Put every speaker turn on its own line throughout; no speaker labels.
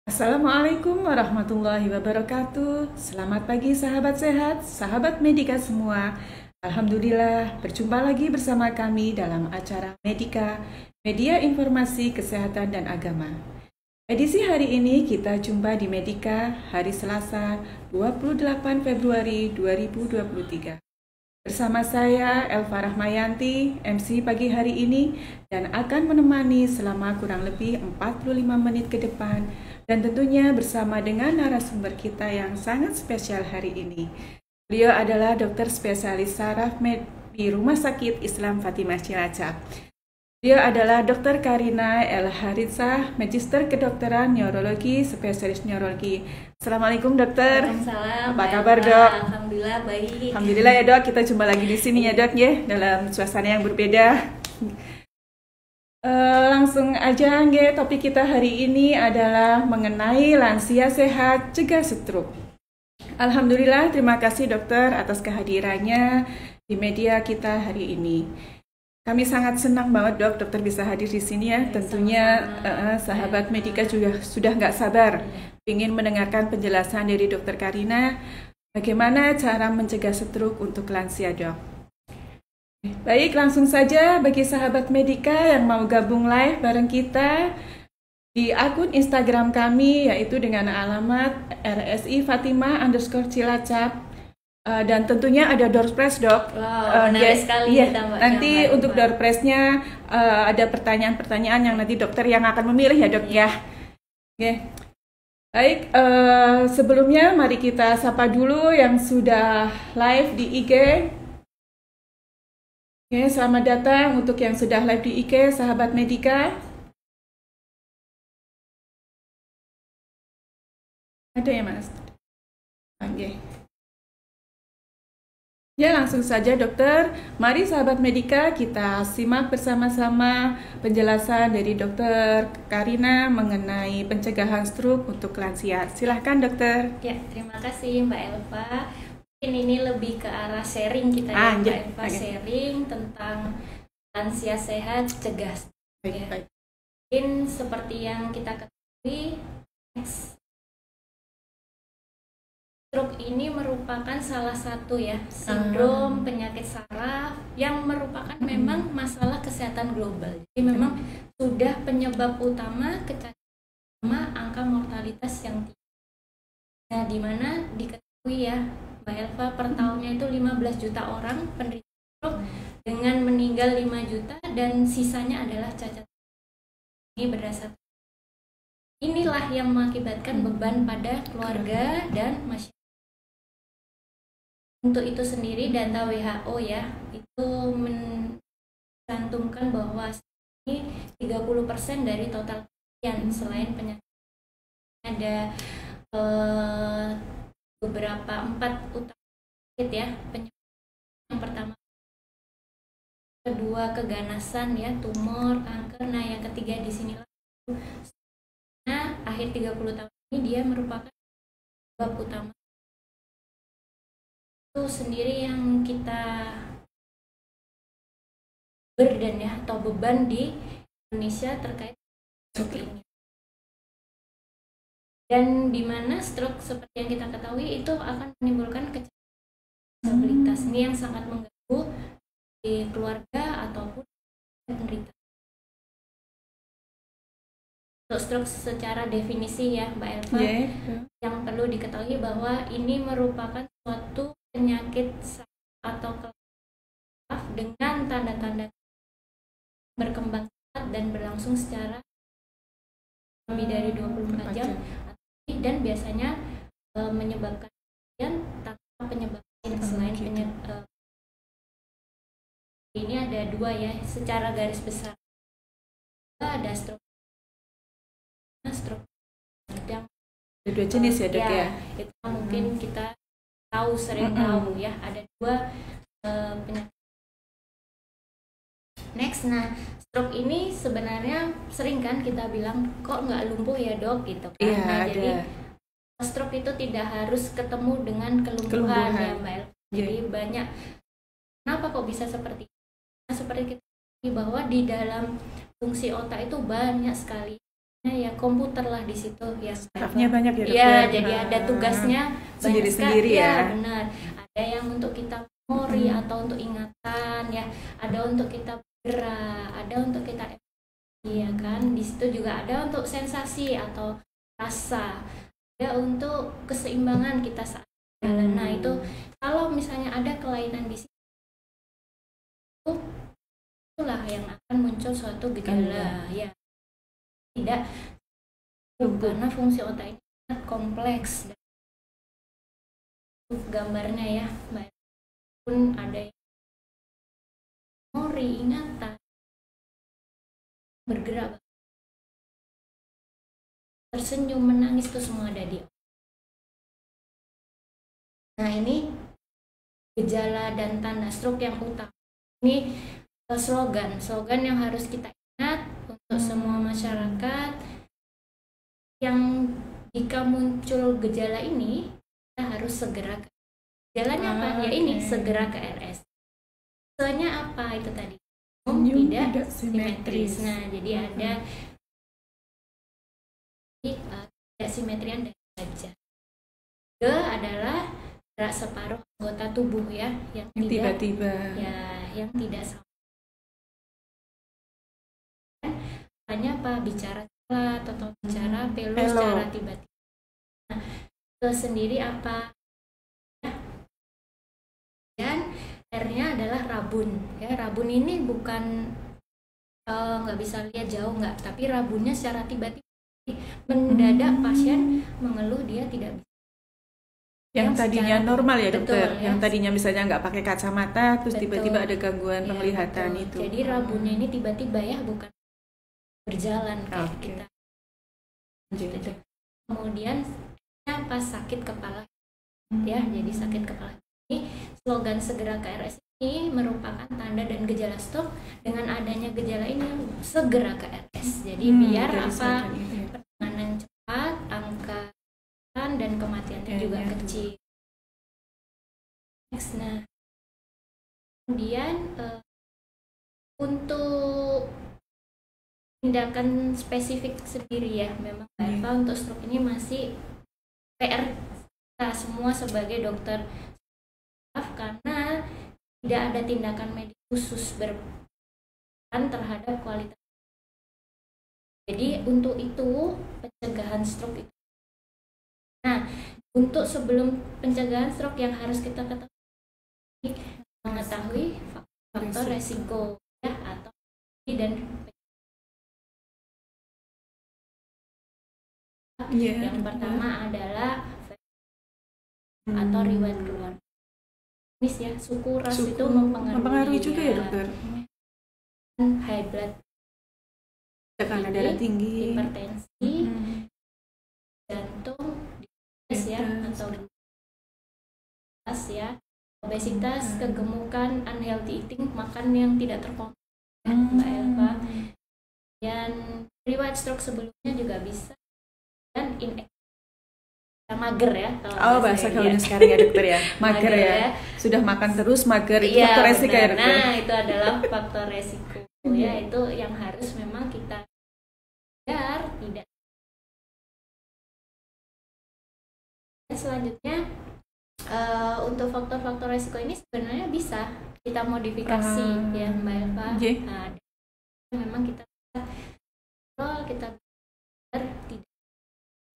Assalamualaikum warahmatullahi wabarakatuh. Selamat pagi sahabat sehat, sahabat Medika semua. Alhamdulillah, berjumpa lagi bersama kami dalam acara Medika, Media Informasi Kesehatan dan Agama. Edisi hari ini kita jumpa di Medika hari Selasa 28 Februari 2023. Bersama saya Elva Rahmayanti, MC pagi hari ini, dan akan menemani selama kurang lebih 45 menit ke depan, dan tentunya bersama dengan narasumber kita yang sangat spesial hari ini. Beliau adalah dokter spesialis saraf di Rumah Sakit Islam Fatimah Cilacap. Beliau adalah Dr. Karina El Haritsah, Magister Kedokteran Neurologi, Spesialis Neurologi. Assalamualaikum dokter.
Waalaikumsalam.
Apa kabar dok?
Alhamdulillah baik.
Alhamdulillah ya dok, kita jumpa lagi di sini ya dok ya, dalam suasana yang berbeda. Langsung aja nge, topik kita hari ini adalah mengenai lansia sehat cegah stroke. Alhamdulillah, terima kasih dokter atas kehadirannya di media kita hari ini. Kami sangat senang banget dok, dokter bisa hadir di sini ya. Tentunya sahabat Medika juga sudah nggak sabar ingin mendengarkan penjelasan dari dokter Karina bagaimana cara mencegah stroke untuk lansia dok. Baik, langsung saja bagi sahabat Medika yang mau gabung live bareng kita di akun Instagram kami yaitu dengan alamat RSI Fatimah _Cilacap. Dan tentunya ada door prize dok.
Wow, menarik sekali
iya,
kita, Mbak.
nanti untuk door prize-nya ada pertanyaan-pertanyaan yang nanti dokter yang akan memilih ya dok ya. Oke. Baik, sebelumnya mari kita sapa dulu yang sudah live di IG. Oke, selamat datang untuk yang sudah live di IG, sahabat Medika. Ada ya mas? Oke. Ya, langsung saja dokter. Mari sahabat Medika kita simak bersama-sama penjelasan dari dokter Karina mengenai pencegahan stroke untuk lansia. Silahkan dokter.
Ya, terima kasih Mbak Elva. Mungkin ini lebih ke arah sharing kita ya Mbak Elva. Sharing tentang lansia sehat cegah stroke.
Baik, baik.
Mungkin seperti yang kita ketahui, stroke ini merupakan salah satu ya sindrom penyakit saraf yang merupakan memang masalah kesehatan global. Jadi memang sudah penyebab utama angka mortalitas yang tinggi. Nah, di mana diketahui ya Mbak Elva per tahunnya itu 15 juta orang penderita stroke dengan meninggal 5 juta dan sisanya adalah cacat. Ini berdasarkan inilah yang mengakibatkan beban pada keluarga dan masyarakat. Untuk itu sendiri data WHO ya itu mencantumkan bahwa ini 30% dari total kematian selain penyakit. Ada beberapa 4 utama penyakit ya. Penyakit yang pertama, kedua keganasan ya, tumor, kanker. Nah, yang ketiga di sinilah. Nah, akhir 30 tahun ini dia merupakan sebab utama itu sendiri yang kita burden ya atau beban di Indonesia terkait stroke ini. Dan di mana stroke seperti yang kita ketahui itu akan menimbulkan disabilitas. Ini yang sangat mengganggu di keluarga ataupun penderita. Untuk stroke secara definisi ya Mbak Elva, yang perlu diketahui bahwa ini merupakan suatu penyakit atau saraf dengan tanda-tanda berkembang cepat dan berlangsung secara lebih dari 24 jam dan biasanya menyebabkan kematian tanpa penyebab selain penyebab. Ini ada dua ya secara garis besar. Ada stroke yang
ada dua jenis ya dok ya.
Itu mungkin kita sering tahu ya ada dua penyakit. Next, nah stroke ini sebenarnya sering kan kita bilang kok nggak lumpuh ya dok gitu kan. Nah, jadi stroke itu tidak harus ketemu dengan kelumpuhan ya Mbak El. Jadi banyak. Kenapa kok bisa seperti itu? Nah, seperti kita tahu bahwa di dalam fungsi otak itu banyak sekali ya komputer lah di situ ya.
Staffnya banyak ya dokter?
Iya, jadi ada tugasnya
sendiri-sendiri ya.
Benar. Ada yang untuk kita memori atau untuk ingatan ya, ada untuk kita bergerak, ada untuk kita ya kan. Di situ juga ada untuk sensasi atau rasa, ada untuk keseimbangan kita saat jalan. Nah itu kalau misalnya ada kelainan di situ, itulah yang akan muncul suatu gejala ya. Tidak karena fungsi otak ini sangat kompleks. Gambarnya ya, pun ada memori, ingatan, bergerak, tersenyum, menangis, itu semua ada di otak. Nah ini gejala dan tanda stroke yang utama. Ini slogan yang harus kita ingat untuk semua masyarakat, yang jika muncul gejala ini kita harus segera ke gejalanya apa? Ya ini segera ke RS. Soalnya apa itu tadi? Tidak simetris. Nah, jadi ada tidak simetrian dari wajah. G adalah gerak separuh anggota tubuh ya, yang
tiba-tiba
ya, yang tidak sama. Hanya apa? Bicara cepat atau bicara peluh secara tiba-tiba. Nah, itu sendiri apa? Ya. Dan R-nya adalah rabun. Ya, rabun ini bukan nggak bisa lihat jauh nggak, tapi rabunnya secara tiba-tiba mendadak pasien mengeluh dia tidak bisa.
Yang tadinya normal ya dokter,
betul,
yang tadinya misalnya nggak pakai kacamata, terus tiba-tiba ada gangguan penglihatan
betul.
itu.
Jadi rabunnya ini tiba-tiba ya, bukan berjalan kayak kita. Gitu. Kemudian apa? Sakit kepala ya, jadi sakit kepala. Ini slogan segera ke RS ini merupakan tanda dan gejala stroke. Dengan adanya gejala ini segera ke RS. Jadi biar apa? Penanganan cepat, angka dan kematiannya juga kecil. Next, nah kemudian untuk tindakan spesifik sendiri ya, memang Eva untuk stroke ini masih PR kita semua sebagai dokter, karena tidak ada tindakan medis khusus berperan terhadap kualitas. Jadi untuk itu pencegahan stroke itu. Nah, untuk sebelum pencegahan stroke yang harus kita ketahui, mengetahui faktor resiko ya, atau dan yang pertama adalah atau riwayat keluarga. Ya, suku ras itu mempengaruhi
juga ya dokter.
High blood,
tekanan darah tinggi,
hipertensi, jantung, diabetes ya, atau obesitas, kegemukan, unhealthy eating, makan yang tidak terkontrol, Mbak Elva. Dan riwayat stroke sebelumnya juga bisa, dan mager ya.
Bahasa gaulnya sekarang ya dokter ya, mager ya. Sudah makan terus mager, itu faktor resiko ya dokter.
Nah itu adalah faktor resiko ya, itu yang harus memang kita agar tidak. Selanjutnya untuk faktor-faktor resiko ini sebenarnya bisa kita modifikasi ya Mbak Eva. Nah, memang kita tidak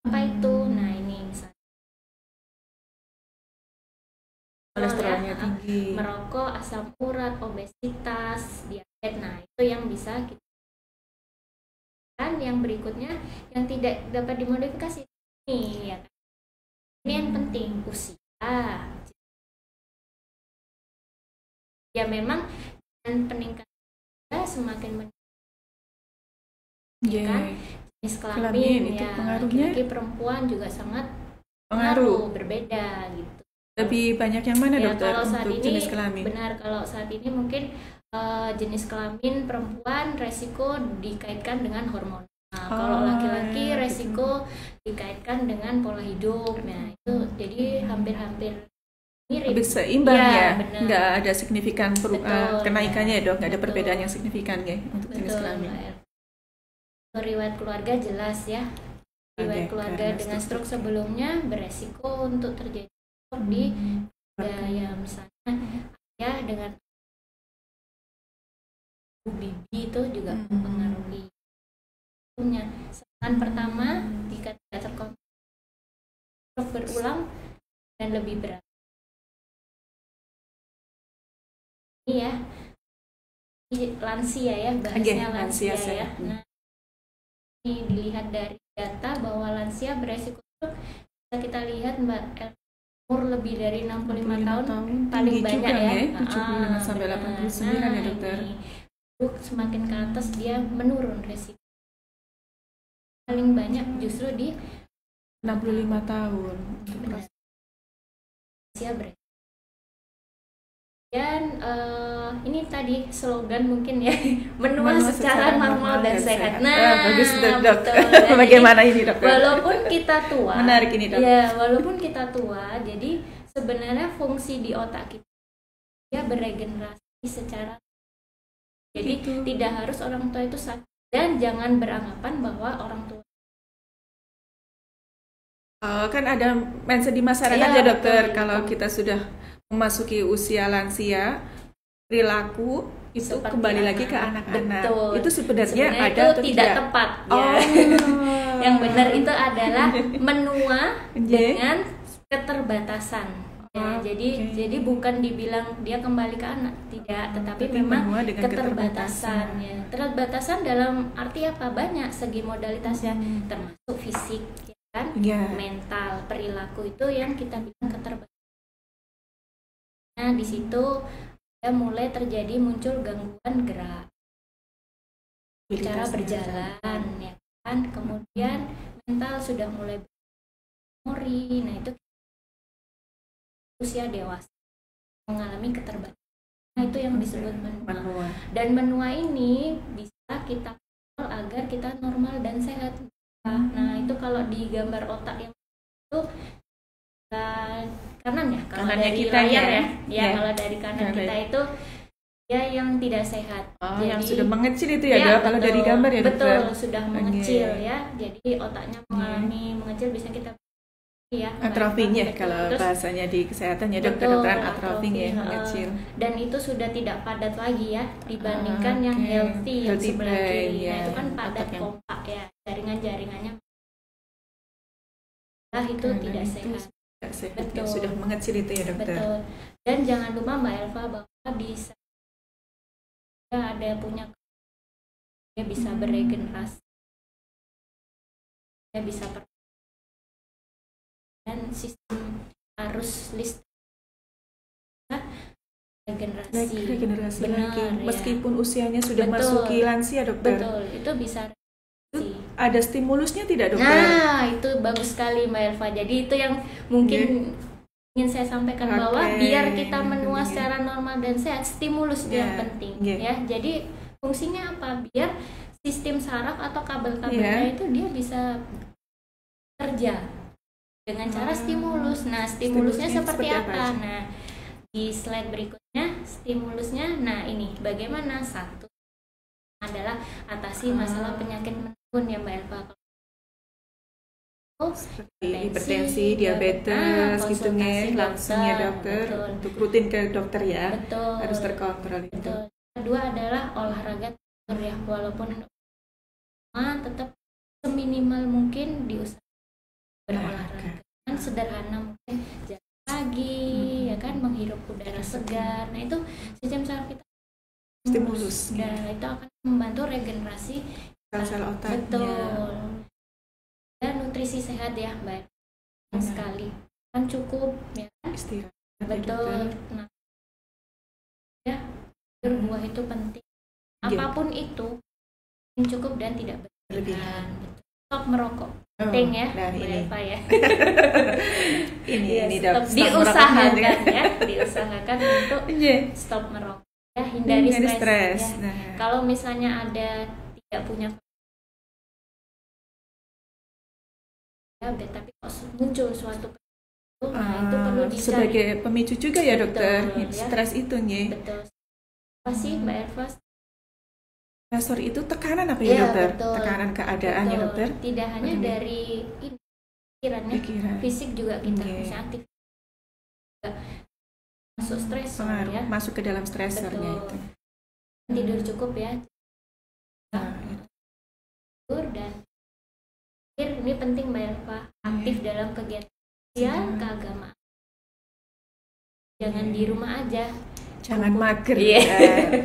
apa itu. Nah ini misalnya
kolesterolnya tinggi,
merokok, asam urat, obesitas, diabetes. Nah itu yang bisa kita. Dan yang berikutnya yang tidak dapat dimodifikasi ini ya, ini yang penting, usia. Ya memang dan peningkatan semakin kan jenis kelamin
itu
ya,
pengaruhnya
laki perempuan juga sangat pengaruh, berbeda gitu.
Lebih banyak yang mana
ya,
dokter
kalau saat
untuk
ini,
jenis kelamin?
Benar, kalau saat ini mungkin jenis kelamin perempuan resiko dikaitkan dengan hormon. Nah, kalau laki-laki resiko dikaitkan dengan pola hidup. Nah itu jadi hampir-hampir mirip.
Lebih seimbang ya, nggak ada signifikan
Betul,
kenaikannya ya dok, nggak ada perbedaan yang signifikan ya untuk jenis kelamin.
Riwayat keluarga jelas ya. Riwayat keluarga dengan stroke sebelumnya beresiko untuk terjadi stroke di ya misalnya ya dengan bibi itu juga mempengaruhi. Saran pertama, jika tidak terkontrol stroke berulang dan lebih berat. Ini ya, lansia ya, bahasnya lansia ya. Nah, ini dilihat dari data bahwa lansia beresiko stroke, bisa kita lihat Mbak, umur lebih dari 65 tahun paling banyak ya,
75 sampai 89 ya dokter.
Semakin ke atas dia menurun resiko. Paling banyak justru di
65 tahun.
Lansia beresiko. Dan ini tadi slogan mungkin ya, menua secara normal dan sehat. Nah,
bagus dok.
Betul.
Bagaimana ini dok?
Walaupun kita tua,
menarik ini dok.
Ya, walaupun kita tua, jadi sebenarnya fungsi di otak kita dia beregenerasi secara, jadi tidak harus orang tua itu sakit, dan jangan beranggapan bahwa orang tua
kan ada mindset di masyarakat ya dokter, kalau kita sudah memasuki usia lansia, perilaku itu seperti kembali lagi ke anak-anak. Itu sebenarnya ada
itu
atau
tidak tepat ya. Yang benar itu adalah menua dengan keterbatasan ya. Jadi bukan dibilang dia kembali ke anak, tidak, tetapi memang keterbatasan ya. Keterbatasan dalam arti apa? Banyak segi modalitasnya, termasuk fisik ya kan, mental, perilaku, itu yang kita bilang keterbatasan. Nah, di situ ya mulai terjadi muncul gangguan gerak, cara berjalan ya kan, kemudian mental sudah mulai memori. Nah, itu usia dewasa mengalami keterbatasan. Nah, itu yang disebut menua. Dan menua ini bisa kita kontrol agar kita normal dan sehat. Nah, itu kalau di gambar otak yang itu kanan ya, kalau dari kita layar ya, kalau dari kanan kita itu ya yang tidak sehat. Jadi,
yang sudah mengecil itu ya, kalau dari gambar ya dokter.
Betul, sudah mengecil ya. Jadi otaknya mengalami mengecil, bisa kita ya
atrofing ya kalau bahasanya di kesehatan ya dokter, kedokteran atrofing ya, mengecil.
Dan itu sudah tidak padat lagi ya dibandingkan yang healthy yang sebelah kiri. Nah, itu kan padat, kompak ya, jaringan-jaringannya. Nah, itu tidak sehat.
Betul. Sudah mengecil itu ya dokter.
Betul. Dan jangan lupa Mbak Elva bahwa bisa ada punya, dia bisa beregenerasi, dia bisa dan sistem arus listrik regenerasi
lagi. Meskipun usianya sudah masuki lansia dokter.
Betul, itu bisa.
Ada stimulusnya tidak dokter?
Nah, itu bagus sekali Mbak Elva. Jadi itu yang mungkin ingin saya sampaikan, bahwa biar kita menua secara normal dan sehat, stimulus itu yang penting ya. Jadi fungsinya apa? Biar sistem saraf atau kabel-kabelnya itu dia bisa kerja dengan cara stimulus. Nah, stimulusnya seperti apa? Nah, di slide berikutnya stimulusnya. Nah, ini bagaimana? Satu adalah atasi masalah penyakit menurun ya Mbak Elva.
Seperti hipertensi, diabetes gitu nih, langsung ya dokter. Untuk rutin ke dokter ya.
Betul.
Harus terkontrol itu.
Betul. Kedua adalah olahraga ya, walaupun tetap seminimal mungkin diusahakan berolahraga. Kan sederhana mungkin jalan pagi ya kan, menghirup udara segar. Nah, itu sistem saraf kita
stimulus.
Nah, itu akan membantu regenerasi
sel-sel otaknya.
Betul. Dan nutrisi sehat ya Mbak, sekali kan cukup ya kan,
istirahat.
Betul. Nah, ya buah itu penting. Apapun itu cukup dan tidak berlebihan. Stop merokok. Penting ya, Mbak ya. ini
stop
diusahakan ya, diusahakan untuk stop merokok. Ya, hindari stres. Ya. Nah. Kalau misalnya ada tidak punya tapi kok muncul suatu itu perlu dicari
sebagai pemicu juga ya dokter. Betul, stres itu nih.
Betul. Apa sih Mbak Elva?
Stresor itu tekanan apa ya,
Iya,
dokter?
betul.
Tekanan keadaan ya,
Betul.
dokter?
Tidak hanya
Oke.
dari ini, pikirannya,
Pikiran.
fisik juga kita
Oke.
bisa aktif juga masuk stresor
Pengaruh,
ya.
masuk ke dalam stresornya
Betul.
itu.
Tidur cukup ya,
Nah,
tidur dan ini penting Mbak Elva, aktif dalam kegiatan sosial keagamaan. Jangan di rumah aja.
jangan mager.
Iya.
Ya.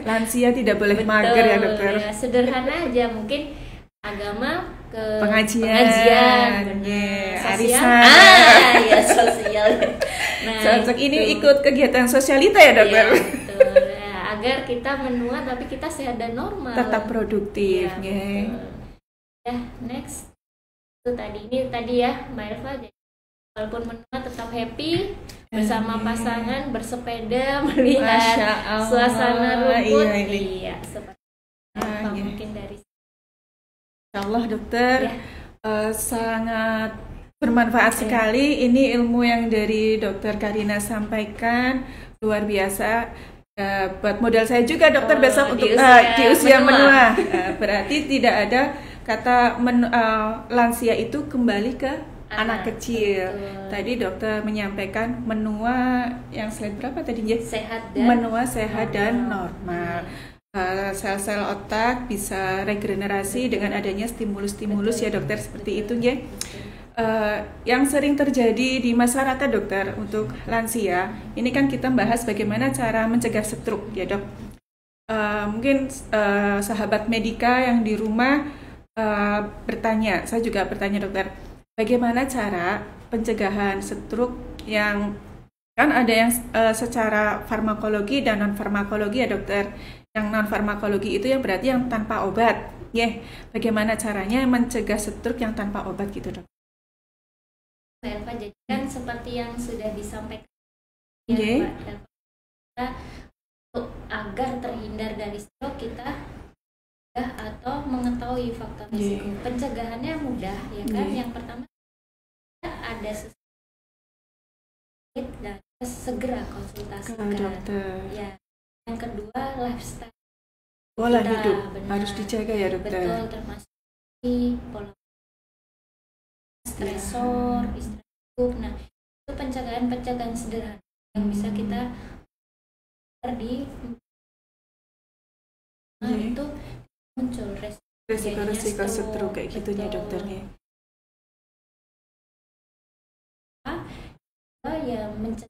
Lansia tidak boleh mager ya, dokter.
Ya, sederhana aja, mungkin agama ke
Pengajian,
benar.
ya,
Sosial,
arisan.
ya sosial. Nah,
Cocok ini
itu.
ikut kegiatan sosialita ya, dokter.
Iya, betul. Ya, agar kita menua tapi kita sehat dan normal.
Tetap produktif,
Iya,
ya.
betul. Ya, next. Itu tadi ya Mbak Elva. Jadi, walaupun menua tetap happy bersama pasangan, bersepeda, melihat
Masya Allah.
suasana rumput.
Iya, ini.
Iya, seperti
Ah, iya.
mungkin dari
Insya Allah, dokter,
Ya.
sangat bermanfaat sekali. Ini ilmu yang dari Dokter Karina sampaikan, luar biasa. Buat modal saya juga, dokter,
Oh,
besok
di
untuk
usia
di usia
menua.
menua. Berarti tidak ada kata lansia itu kembali ke anak kecil.
betul.
Tadi dokter menyampaikan menua yang slide berapa tadi ya?
Sehat dan
Menua sehat dan normal. Sel-sel otak bisa regenerasi dengan adanya stimulus-stimulus ya, dokter, seperti itu ya. Yang sering terjadi di masyarakat, dokter, untuk lansia ini kan kita bahas bagaimana cara mencegah stroke ya, dok. Mungkin sahabat medika yang di rumah bertanya, saya juga bertanya, dokter, bagaimana cara pencegahan stroke yang kan ada yang secara farmakologi dan non farmakologi ya, dokter. Yang non farmakologi itu yang berarti yang tanpa obat, ya. Bagaimana caranya mencegah stroke yang tanpa obat gitu, dok?
Mbak Elva, jadi kan seperti yang sudah disampaikan ya,
Oke.
Mbak Elva, kita untuk agar terhindar dari stroke kita atau mengetahui faktor risiko. Pencegahannya mudah ya kan. Yang pertama ada sesuatu dan segera
Ke
konsultasikan.
dokter.
Ya. Yang kedua lifestyle
Pola
kita,
hidup
benar.
harus dijaga ya, dokter.
Betul, termasuk pola stresor, istirahat. Nah, itu pencegahan sederhana yang bisa kita di itu muncul
Resiko-resiko stroke kayak gitu ya,
Betul.
dokternya.
Ya mencegah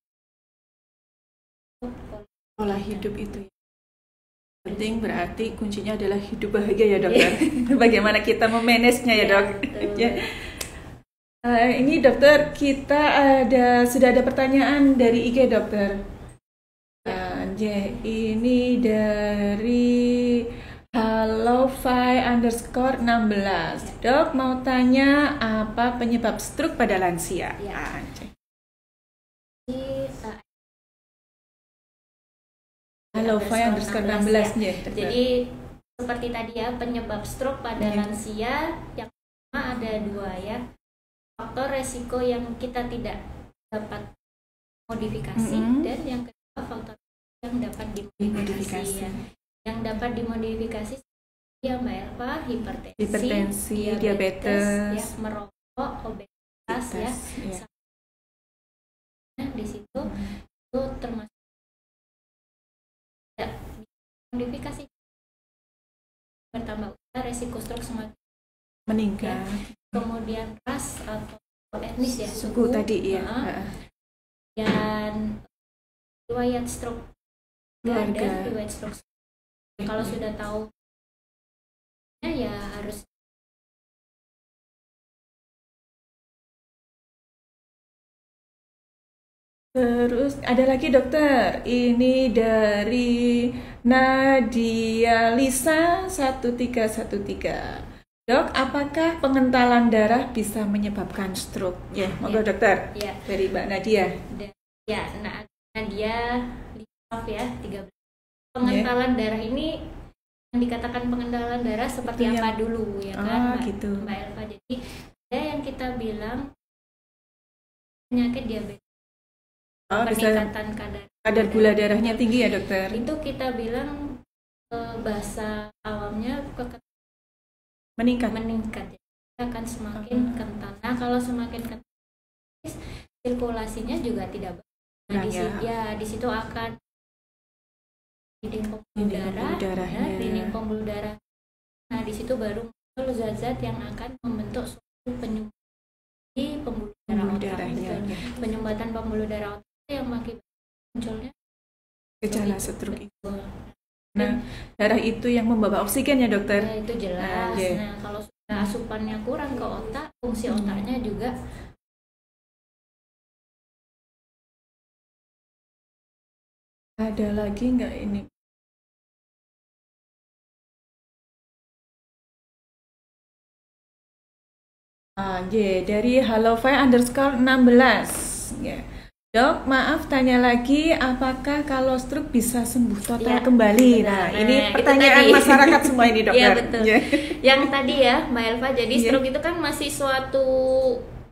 Pola hidup itu ya. Penting, berarti kuncinya adalah hidup bahagia ya, dokter. Bagaimana kita memanage-nya ya, dok.
betul.
Ya. Ini dokter, kita sudah ada pertanyaan dari IG, dokter. Ini dari Hallofy_16. Dok, mau tanya apa penyebab stroke pada lansia?
Ya.
Hallofy_16 ya.
Jadi seperti tadi ya, penyebab stroke pada
Ya.
lansia yang pertama ada dua ya, faktor resiko yang kita tidak dapat modifikasi dan yang kedua faktor yang dapat dimodifikasi. Ya. Yang dapat dimodifikasi ya Mbak Elva, hipertensi, diabetes, ya, merokok, obesitas ya. Nah, di situ itu termasuk modifikasi bertambah usia, resiko stroke semakin
meningkat.
Kemudian ras atau etnis ya,
Suku tadi ya.
Dan riwayat stroke
Keluarga.
dan riwayat stroke. Kalau sudah tahu ya harus
Terus ada lagi, dokter, ini dari Nadia Lisa 1313. Dok, apakah pengentalan darah bisa menyebabkan stroke? Ya, monggo dokter.
ya
Dari Mbak Nadia.
ya Nadia Lisaf ya 13. Pengentalan darah ini yang dikatakan pengentalan darah seperti
Itu
apa dulu ya kan
gitu.
Mbak Elva. Jadi ada yang kita bilang penyakit diabetes.
Bisa
Peningkatan
kadar gula darahnya tinggi ya, dokter?
Itu kita bilang bahasa awamnya
meningkat.
Jadi akan semakin kental. Nah, kalau semakin kental, sirkulasinya juga tidak baik. Nah, di situ akan dinding pembuluh darah, dinding pembuluh darah. Nah, di situ baru muncul zat-zat yang akan membentuk suatu penyumbat di pembuluh darah otak. Penyumbatan pembuluh darah otak yang mengakibatkan munculnya
gejala stroke itu. Nah, darah itu yang membawa oksigen ya dokter?
Ya, itu jelas. Nah, kalau sudah asupannya kurang ke otak, fungsi otaknya juga.
Ada lagi nggak ini? Dari hallofy_16. Dok, maaf tanya lagi, apakah kalau stroke bisa sembuh total kembali?
Benar.
Nah, ini pertanyaan masyarakat semua ini dokter.
Iya betul. Yang tadi ya Mbak Elva, jadi stroke itu kan masih suatu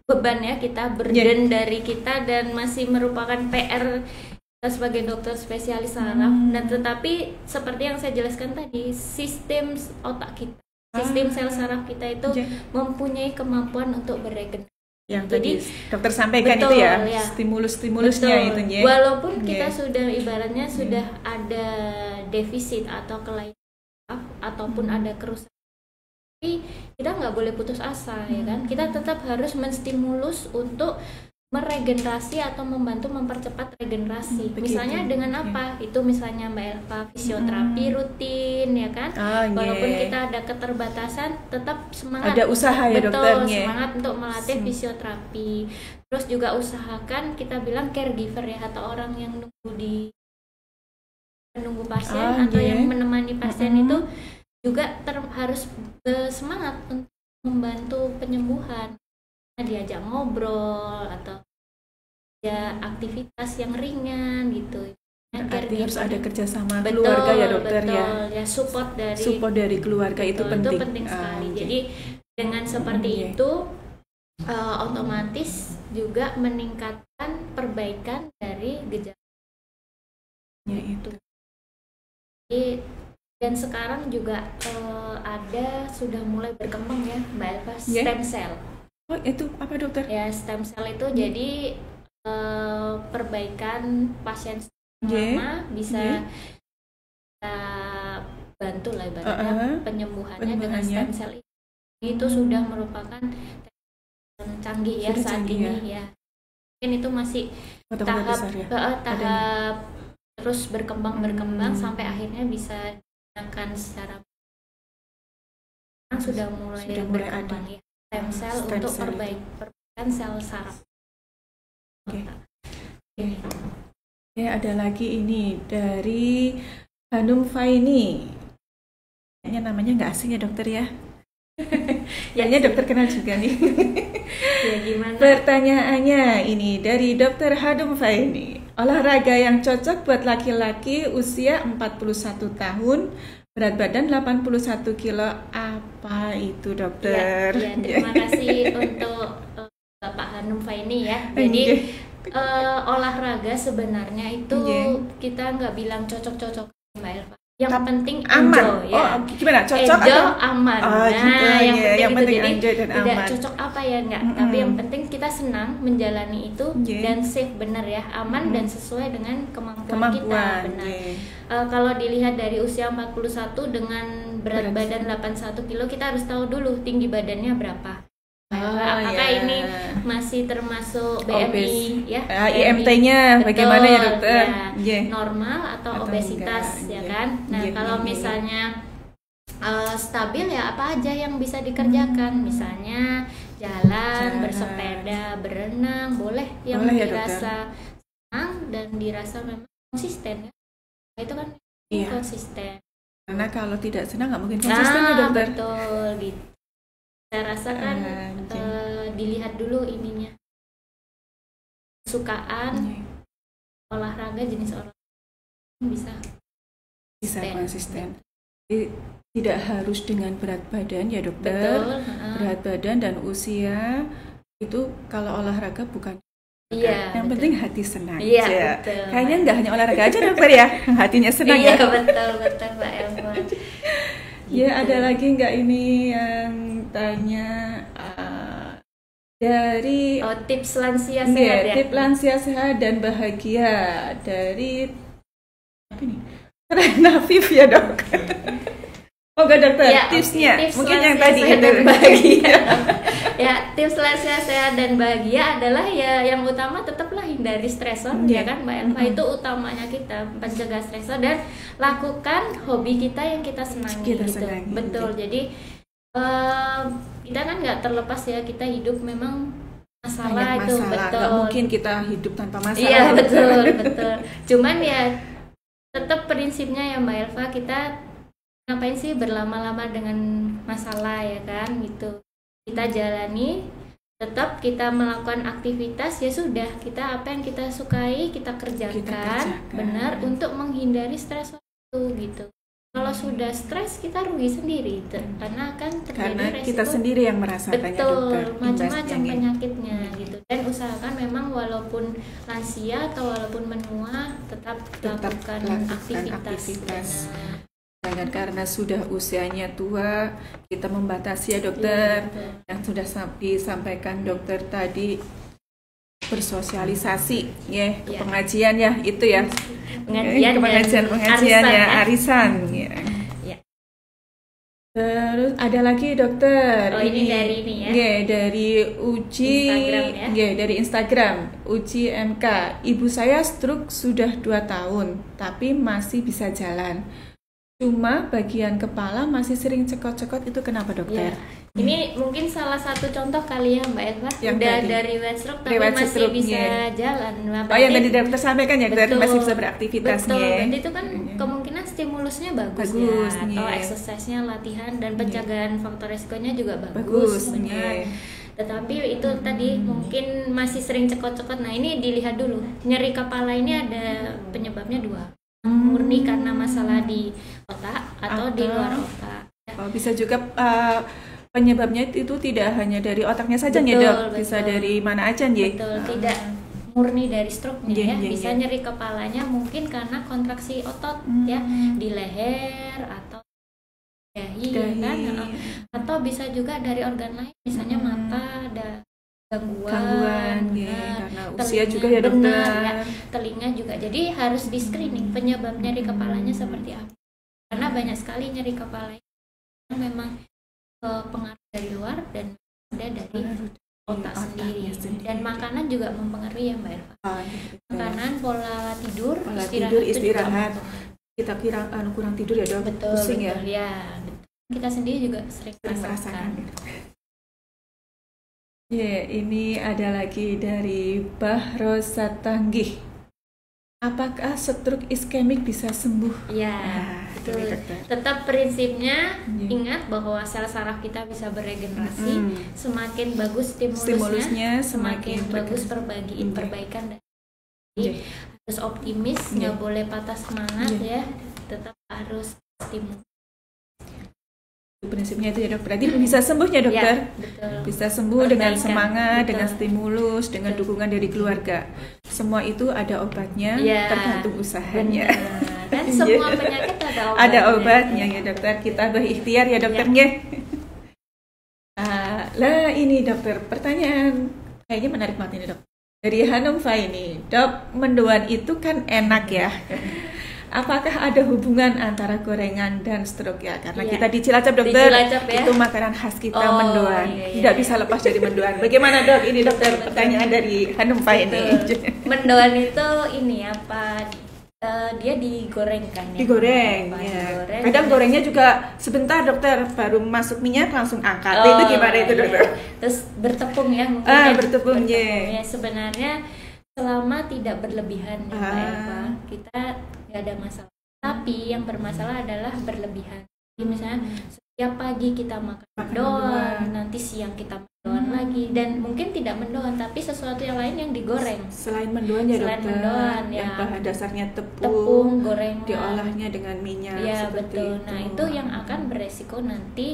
beban ya, kita burden dari kita, dan masih merupakan PR kita sebagai dokter spesialis saraf. Dan tetapi seperti yang saya jelaskan tadi, sistem otak kita, sistem sel saraf kita itu mempunyai kemampuan untuk beregenerasi.
Yang jadi dokter sampaikan itu ya, stimulus-stimulusnya itu ya.
Walaupun kita sudah ibaratnya sudah ada defisit atau kelainan ataupun ada kerusakan, tapi kita nggak boleh putus asa ya kan. Kita tetap harus menstimulus untuk meregenerasi atau membantu mempercepat regenerasi. Misalnya dengan apa? Itu misalnya Mbak Elva, fisioterapi rutin ya kan. Walaupun kita ada keterbatasan, tetap semangat.
Ada usaha ya dokternya.
Semangat untuk melatih fisioterapi. Terus juga usahakan, kita bilang caregiver ya, atau orang yang menunggu pasien atau yang menemani pasien itu juga harus semangat untuk membantu penyembuhan. Diajak ngobrol atau ya aktivitas yang ringan gitu.
Berarti harus ada kerjasama keluarga ya dokter
ya. Support dari
keluarga itu penting.
Itu penting sekali. Jadi dengan seperti itu otomatis juga meningkatkan perbaikan dari gejala
itu.
Jadi, dan sekarang juga sudah mulai berkembang ya Mbak Elva, stem cell.
Oh, itu apa dokter?
Ya, stem cell itu jadi perbaikan pasien lama bisa kita bantu lah ibaratnya penyembuhannya dengan stem cell itu sudah merupakan canggih ya saat ini ya. Mungkin itu masih tahap terus berkembang sampai akhirnya bisa digunakan secara sudah mulai berkembang ya. Stem cell untuk perbaikan sel saraf.
Ya, ada lagi ini dari Hanum Faini. Kayaknya namanya nggak asing ya dokter ya. Kayaknya dokter kenal juga nih.
Ya, gimana?
Pertanyaannya ini dari Dr. Hanum Faini. Olahraga yang cocok buat laki-laki usia 41 tahun, berat badan 81 kilo, apa itu dokter?
Ya, terima kasih untuk Bapak Hanum Faini ya. Jadi olahraga sebenarnya itu kita nggak bilang cocok-cocok Mbak Elva. Yang penting
aman.
Enjoy, ya.
Gimana? Cocok
enjoy,
atau
aman.
Yang penting
jadi
enjoy dan
tidak
aman.
Cocok apa ya enggak, tapi yang penting kita senang menjalani itu dan safe, benar ya, aman dan sesuai dengan kemampuan kita, benar. Kalau dilihat dari usia 41 dengan berat badan 81 kilo, kita harus tahu dulu tinggi badannya berapa. Apakah ini masih termasuk BMI ya?
IMT-nya bagaimana ya dokter?
Normal atau obesitas ya kan? Nah, kalau misalnya stabil ya apa aja yang bisa dikerjakan, misalnya jalan, bersepeda, berenang, boleh yang dirasa senang dan dirasa memang konsisten ya. Itu kan konsisten.
Karena kalau tidak senang nggak mungkin konsisten ya dokter.
Betul gitu. Saya rasa kan dilihat dulu ininya, kesukaan olahraga, jenis olahraga bisa
konsisten. Jadi, tidak harus dengan berat badan ya dokter.
Betul.
Berat badan dan usia itu kalau olahraga bukan
Iya,
Yang
betul.
penting hati senang.
Iya,
Ya.
betul.
Kayaknya nggak hanya olahraga aja dokter ya, hatinya senang
Iya,
ya.
betul betul Mbak Elva.
Ya,
Gitu.
ada lagi nggak ini yang tanya dari
Oh, tips lansia
Iya,
sehat ya.
tip lansia sehat dan bahagia dari apa nih? Nafif ya dok. Oke dokter,
Ya,
tipsnya
tips
mungkin yang
lansia
tadi
sehat
itu.
dan bahagia. Ya, tips lansia sehat dan bahagia adalah ya yang utama tetaplah hindari stresor ya kan Mbak Elva. Itu utamanya kita mencegah stresor dan lakukan hobi kita yang kita senangi
Kita
gitu.
senangi.
Betul. Jadi kita kan nggak terlepas ya, kita hidup memang masalah
Banyak
itu
masalah,
betul.
nggak mungkin kita hidup tanpa masalah.
Iya
ya, dokter.
betul betul. Cuman ya tetap prinsipnya ya Mbak Elva, kita ngapain sih berlama-lama dengan masalah ya kan gitu. Kita jalani, tetap kita melakukan aktivitas, ya sudah, kita apa yang kita sukai kita kerjakan. Benar, untuk menghindari stres itu gitu. Kalau sudah stres kita rugi sendiri karena kan
Karena
terjadi
kita
resiko.
sendiri yang merasakannya
Betul,
dokter.
macam-macam
imbasnya.
penyakitnya gitu. Dan usahakan memang walaupun lansia atau walaupun menua tetap lakukan aktivitas. Benar.
Jangan karena sudah usianya tua kita membatasi ya dokter.
Iya, betul.
Yang sudah disampaikan dokter tadi, bersosialisasi ya, ke
Iya.
pengajian ya itu ya.
Pengajian
Ke pengajian
dan
pengajian
arisan,
ya,
ya.
arisan ya.
Ya.
Terus ada lagi dokter.
Oh, ini dari ini ya.
Ya, dari Uji
Instagram ya.
dari Instagram. Uji MK. Ibu saya stroke sudah 2 tahun, tapi masih bisa jalan. Cuma bagian kepala masih sering cekot-cekot, itu kenapa dokter?
Ya. Ini mungkin salah satu contoh kali ya Mbak Elva,
Yang
udah
tadi.
dari wet stroke tapi
Riwayat
masih
stroke,
bisa
iya.
jalan. Nah,
Oh, yang
berarti-
tadi dokter sampaikan ya, dokter
Betul.
masih bisa beraktivitas
Betul,
ya.
berarti itu kan
Iya.
kemungkinan stimulusnya bagus
Bagus,
ya, atau
iya.
exercise-nya, latihan dan pencegahan faktor resikonya juga
Bagus,
bagus, benar.
iya.
Tetapi itu tadi mungkin masih sering cekot-cekot. Nah ini dilihat dulu, nyeri kepala ini ada penyebabnya dua, murni karena masalah di otak atau di luar otak.
Oh, bisa juga penyebabnya itu tidak hanya dari otaknya saja ya
Betul,
dok, bisa
betul.
dari mana aja ya.
Betul, tidak murni dari stroke-nya
Iya,
ya.
iya,
Bisa
iya.
nyeri kepalanya mungkin karena kontraksi otot ya di leher atau dahi, ya kan. Atau bisa juga dari organ lain, misalnya mata ada gangguan,
ya,
benar.
karena usia
Telinga,
juga ya dokter.
benar, ya. Telinga juga. Jadi harus di screening penyebab nyeri kepalanya seperti apa. Karena banyak sekali nyeri kepala yang memang pengaruh dari luar dan ada dari otak
otaknya
sendiri. Dan makanan juga mempengaruhi ya Mbak Elva.
Gitu.
Makanan, pola tidur,
Pola
istirahat,
tidur,
itu juga
istirahat.
mempengaruhi.
Kita kira kurang tidur ya dok,
Betul,
pusing
betul,
ya.
ya. Betul. Kita sendiri juga sering
Merasakan.
merasakan.
Ya, ini ada lagi dari Bahrosatanggi. Apakah stroke iskemik bisa sembuh?
Ya,
Ah,
betul.
ini, dokter.
Tetap prinsipnya
Iya.
ingat bahwa sel saraf kita bisa beregenerasi. Semakin bagus
Stimulusnya
stimulusnya,
semakin
semakin bagus
Iya.
perbaikan.
Iya.
Jadi harus optimis, nggak
Iya.
boleh patah semangat
Iya.
ya. Tetap harus stimulus.
Prinsipnya itu ya dok. Berarti bisa sembuh ya dokter?
Ya, betul.
Bisa sembuh dengan
Perbaikan,
semangat,
betul.
dengan stimulus, dengan
Betul.
dukungan dari keluarga. Semua itu ada obatnya,
Ya,
tergantung usahanya.
benar. Dan
Iya.
semua penyakit ada obatnya.
Ada obatnya ya dokter. Kita berikhtiar ya dokternya. Lah ini dokter, pertanyaan kayaknya menarik banget ini dok. Dari Hanum Faini, dok, mendoan itu kan enak ya. Apakah ada hubungan antara gorengan dan stroke ya? Karena
Iya.
kita di Cilacap dokter,
Di Cilacap, ya?
itu makanan khas kita
Oh,
mendoan.
iya, iya,
Tidak
iya.
bisa lepas dari mendoan. Bagaimana dok? Ini dokter, pertanyaan dari Hanum Faini.
Betul. Mendoan itu ini apa? Dia digorengkan ya.
Digoreng,
Apa,
ya.
digoreng.
Kadang gorengnya juga sebentar dokter, baru masuk minyak langsung angkat.
Oh,
Itu gimana itu
iya.
dokter?
Terus bertepung ya mungkin.
Ah,
ya.
bertepung, ya.
Ya, sebenarnya selama tidak berlebihan ya Mbak
Ah.
Eva, kita nggak ada masalah. Tapi yang bermasalah adalah berlebihan. Jadi misalnya setiap pagi kita makan mendoan, nanti siang kita mendoan lagi, dan mungkin tidak mendoan tapi sesuatu yang lain yang digoreng.
Selain mendoan ya
Selain
dokter,
mendoan, ya.
yang bahan dasarnya tepung,
Tepung, gorengan.
diolahnya dengan minyak.
Ya
seperti
betul.
itu.
Nah itu yang akan beresiko nanti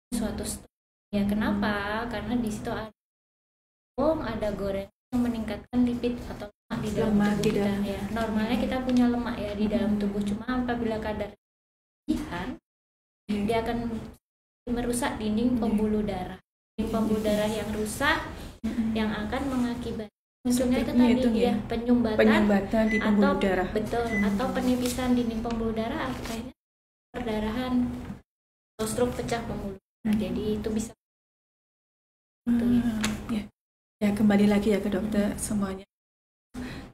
suatu stroke. Ya kenapa? Karena di situ ada tepung, ada goreng, yang meningkatkan lipid atau lemak di dalam
Lemak
tubuh
di
kita
dalam.
ya. Normalnya kita punya lemak ya di dalam tubuh, cuma apabila kadar kelebihan dia akan merusak dinding pembuluh darah. Dinding pembuluh darah yang rusak yang akan mengakibatkan munculnya itu
Sepertinya
tadi
itu
ya
ya,
penyumbatan
di
atau
pembuluh darah.
betul atau penipisan dinding pembuluh darah, akhirnya perdarahan atau stroke pecah pembuluh. Jadi itu bisa
Ya, kembali lagi ya ke dokter semuanya.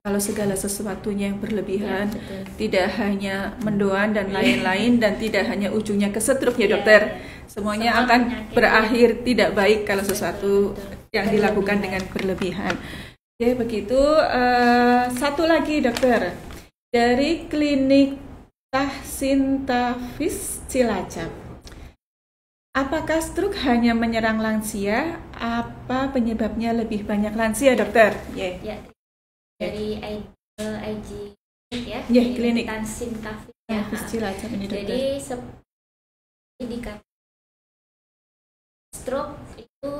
Kalau segala sesuatunya yang berlebihan, tidak hanya mendoan dan lain-lain, dan tidak hanya ujungnya ke stroke ya dokter. Semuanya
Semua
akan
penyakit,
berakhir tidak baik kalau sesuatu yang dilakukan
Berlebihan.
dengan berlebihan. Oke, begitu. Satu lagi dokter, dari klinik Tahsin Tafis Cilacap. Apakah stroke hanya menyerang lansia? Apa penyebabnya lebih banyak lansia, dokter?
Ya, dari IG ya,
Ya, klinik
Tahsin Tafis ya.
Tafis Cilacap ini, dokter.
Jadi dikatakan stroke itu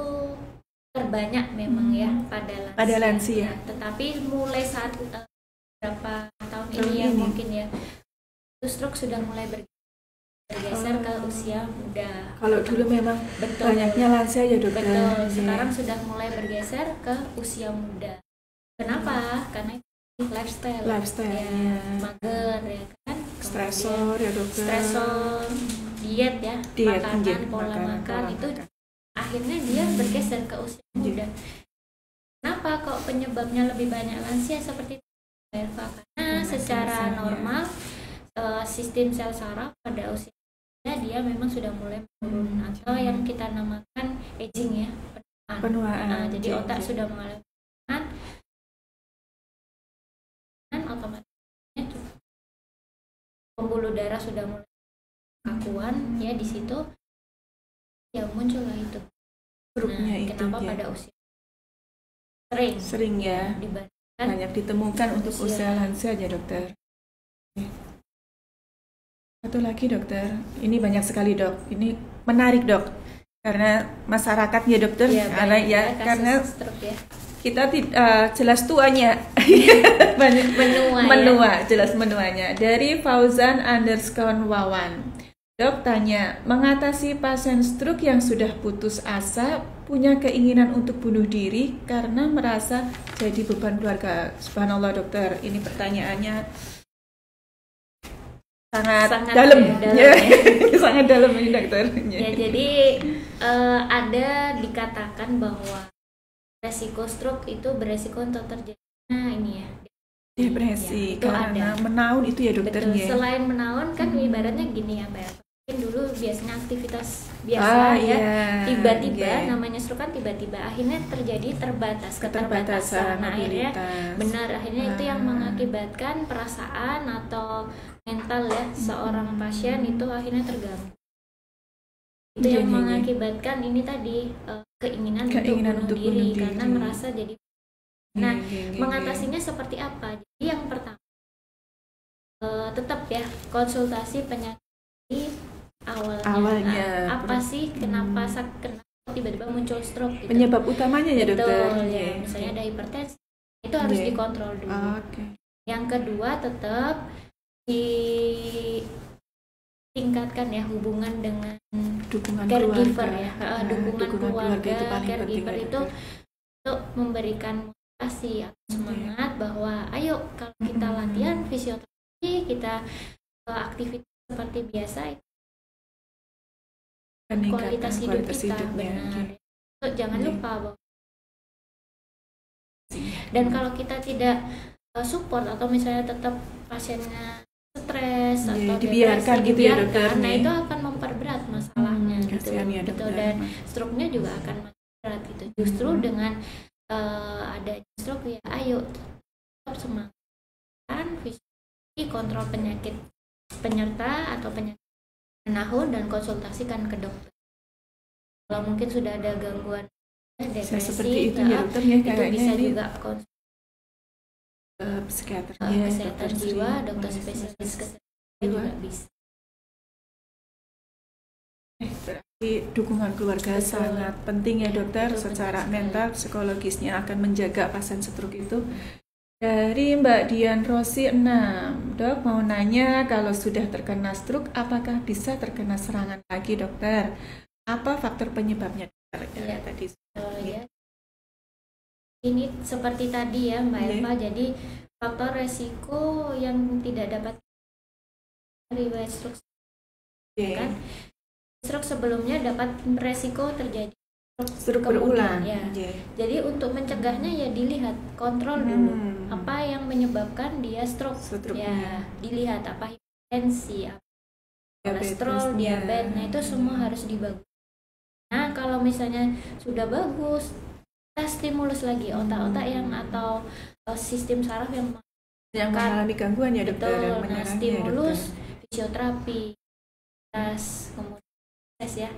terbanyak memang ya pada lansia. Tetapi mulai saat beberapa tahun ini ya mungkin ya, itu stroke sudah mulai bergeser ke usia muda.
Kalau dulu memang banyaknya lansia ya dokter.
Betul, sekarang sudah mulai bergeser ke usia muda. Kenapa? Karena lifestyle ya, mager ya kan,
stresor ya dokter,
stresor, diet ya, makanan, pola makan itu akhirnya dia bergeser ke usia muda. Kenapa kok penyebabnya lebih banyak lansia seperti itu, Eva? Karena secara normal sistem sel saraf pada usia muda dia memang sudah mulai menurun atau yang kita namakan aging ya, penuaan. Jadi otak sudah mengalami penuaan, otomatisnya pembuluh darah sudah mulai kakuan ya, di situ ya muncullah itu. Kenapa pada usia sering
ya
dibandingkan
banyak ditemukan untuk usia lansia ya dokter. Satu lagi dokter, ini banyak sekali dok, ini menarik dok, karena masyarakat ya dokter, karena kita jelas tuanya menua jelas menuanya. Dari Fauzan_Wawan, dok tanya, mengatasi pasien stroke yang sudah putus asa punya keinginan untuk bunuh diri karena merasa jadi beban keluarga. Subhanallah dokter, ini pertanyaannya sangat dalam ya. Sangat dalam ini dokter
ya. Jadi ada dikatakan bahwa resiko stroke itu beresiko untuk terjadinya ini ya
depresi
ya,
karena menaun itu ya dokter.
Betul. Selain menaun kan ibaratnya gini ya Mbak, mungkin dulu biasanya aktivitas biasa tiba-tiba namanya stroke kan tiba-tiba akhirnya terjadi keterbatasan. Nah, akhirnya itu yang mengakibatkan perasaan atau mental ya seorang pasien itu akhirnya terganggu. Itu yang mengakibatkan ini tadi keinginan untuk bunuh diri karena merasa jadi. Nah, mengatasinya seperti apa? Jadi yang pertama tetap ya konsultasi penyakit awalnya. Apa sih kenapa tiba-tiba muncul stroke gitu.
Penyebab utamanya ya dokter.
Ya. Misalnya ada hipertensi, itu harus dikontrol dulu. Yang kedua tetap ditingkatkan ya hubungan dengan
dukungan
caregiver
keluarga.
Dukungan keluarga
itu paling
caregiver itu untuk memberikan motivasi atau semangat bahwa ayo kalau kita latihan fisioterapi, kita aktivitas seperti biasa, kualitas hidup kita benar. Jangan lupa bahwa dan kalau kita tidak support atau misalnya tetap pasiennya stres atau
dibiarkan gitu ya dokter.
Nah itu akan memperberat masalahnya gitu. Dan stroke-nya juga akan makin berat gitu. Justru dengan ada stroke ya ayo tetap semangat, kontrol penyakit penyerta atau penyakit menahun dan konsultasikan ke dokter. Kalau mungkin sudah ada gangguan depresi
seperti itu ya dokter ya,
itu bisa juga
kesehatan
jiwa, dokter spesialis kesehatan juga bisa.
Dukungan keluarga
Betul.
sangat penting ya dokter,
Betul,
secara
betul
mental, psikologisnya akan menjaga pasien stroke itu. Dari Mbak Dian Rosi 6, dok mau nanya kalau sudah terkena stroke apakah bisa terkena serangan lagi dokter? Apa faktor penyebabnya dokter?
Ya.
Tadi.
Ya. Ini seperti tadi ya Mbak
Iya.
Eva, jadi faktor resiko yang tidak dapat riwayat stroke kan. Stroke sebelumnya dapat resiko terjadi
Stroke
kemudian,
berulang.
ya.
Iya.
Jadi untuk mencegahnya ya dilihat, kontrol dulu apa yang menyebabkan dia stroke.
Stroke-nya.
Ya, dilihat apa hipertensi, apa kolesterol,
Diabetesnya.
diabetes. Nah, itu semua harus dibagus. Nah, kalau misalnya sudah bagus, kita stimulus lagi otak-otak yang atau sistem saraf yang
mengalami gangguan ya dokter.
betul.
Yang
Nah,
menyerangnya,
stimulus
dokter.
fisioterapi, kemudian tes ya.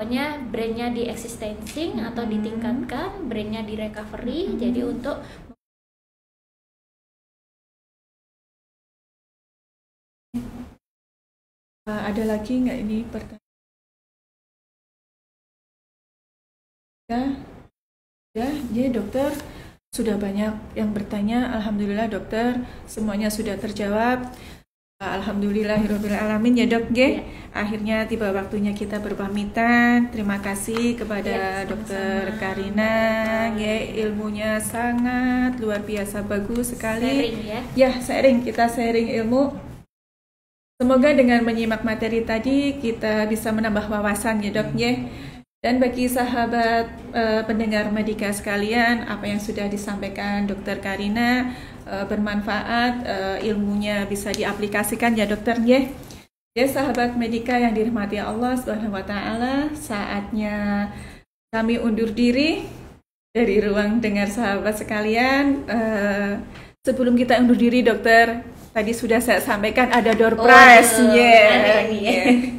Pokoknya brainnya di existencing atau ditingkatkan, brainnya di recovery. Jadi untuk
ada lagi nggak ini pertanyaan? Ya dokter, sudah banyak yang bertanya. Alhamdulillah dokter, semuanya sudah terjawab. Alhamdulillahirabbil alamin ya dok.
Ya.
Akhirnya tiba waktunya kita berpamitan. Terima kasih kepada
Ya,
dokter
sama-sama.
Karina. Ilmunya sangat luar biasa, bagus sekali.
sharing ya.
Ya, kita sharing ilmu. Semoga dengan menyimak materi tadi kita bisa menambah wawasan ya dok ya. Dan bagi sahabat pendengar Medika sekalian, apa yang sudah disampaikan dokter Karina bermanfaat, ilmunya bisa diaplikasikan ya dokter ya. Ya sahabat Medika yang dirahmati Allah Subhanahu wa taala, saatnya kami undur diri dari ruang dengar sahabat sekalian. Sebelum kita undur diri dokter, tadi sudah saya sampaikan ada door prize.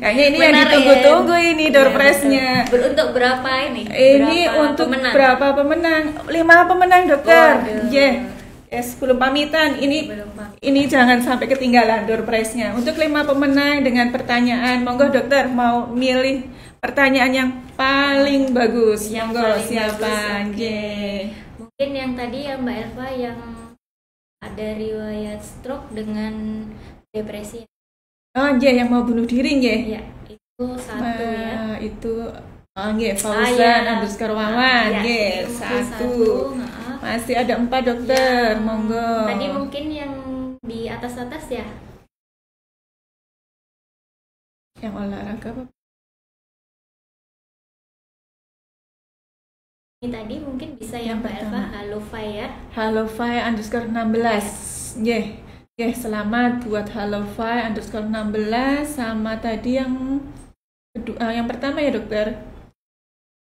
Kayaknya ini yang ditunggu-tunggu ini door prize-nya.
Untuk berapa ini?
Ini
Berapa
untuk
pemenang?
berapa pemenang? 5 pemenang dokter.
Waduh.
Sebelum pamitan ini jangan sampai ketinggalan door prize-nya. Untuk 5 pemenang dengan pertanyaan, monggo dokter mau milih pertanyaan yang paling bagus.
Yang
Monggo
paling
siapa?
bagus, mungkin yang tadi ya Mbak Elva yang ada riwayat stroke dengan depresi.
Oh, yang mau bunuh diri nggih.
Ya, itu satu ya.
Itu Fauzan underscore Wawan,
ya,
satu. Masih ada 4 dokter, monggo.
Tadi mungkin yang di atas ya.
Yang olahraga apa?
Ini tadi mungkin bisa ya Mbak Elva, halo Fai ya.
Halo Fai underscore 16. Selamat buat Halo Fai underscore 16 sama tadi yang yang pertama ya dokter.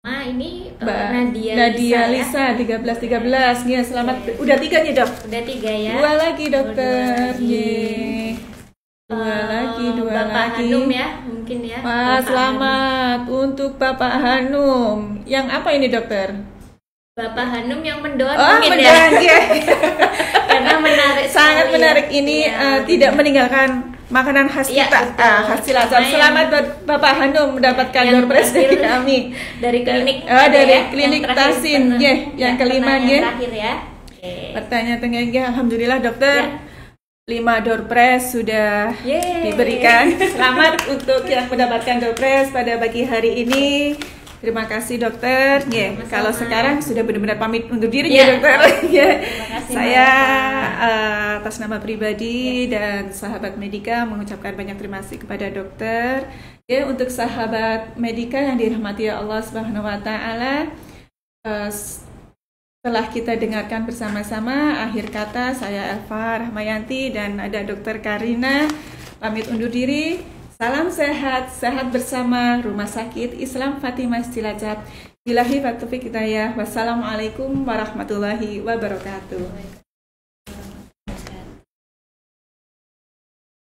Nah ini
Mbak
Nadia
Lisa 1313. Ya, selamat. Udah 3 nih dok.
Udah 3 ya.
2 lagi dokter. Dua
Bapak
lagi.
Hanum ya, mungkin ya.
Wah, selamat untuk Bapak Hanum. Yang apa ini dokter?
Bapak Hanum yang mendoan
mungkin
ya. Karena menarik.
Sangat
sekali
menarik
ya.
ini
Ya,
tidak meninggalkan makanan khas kita. Khas Cilacap. Selamat buat Bapak Hanum mendapatkan door prize dari kami.
Dari klinik.
Dari klinik Tasin. Yang kelima
terakhir ya.
Pertanyaan terakhir. Alhamdulillah dokter. 5 door prize sudah diberikan. Selamat untuk yang mendapatkan door prize pada pagi hari ini. Terima kasih dokter. Kalau sekarang sudah benar-benar pamit undur diri ya dokter. Saya atas nama pribadi dan sahabat Medika mengucapkan banyak terima kasih kepada dokter. Untuk sahabat Medika yang dirahmati Allah Subhanahu wa taala, setelah kita dengarkan bersama-sama, akhir kata saya Elva Rahmayanti dan ada dokter Karina pamit undur diri. Salam sehat, sehat bersama Rumah Sakit Islam Fatimah Cilacap. Billahi wa taufiq hidayah. Wassalamualaikum warahmatullahi wabarakatuh.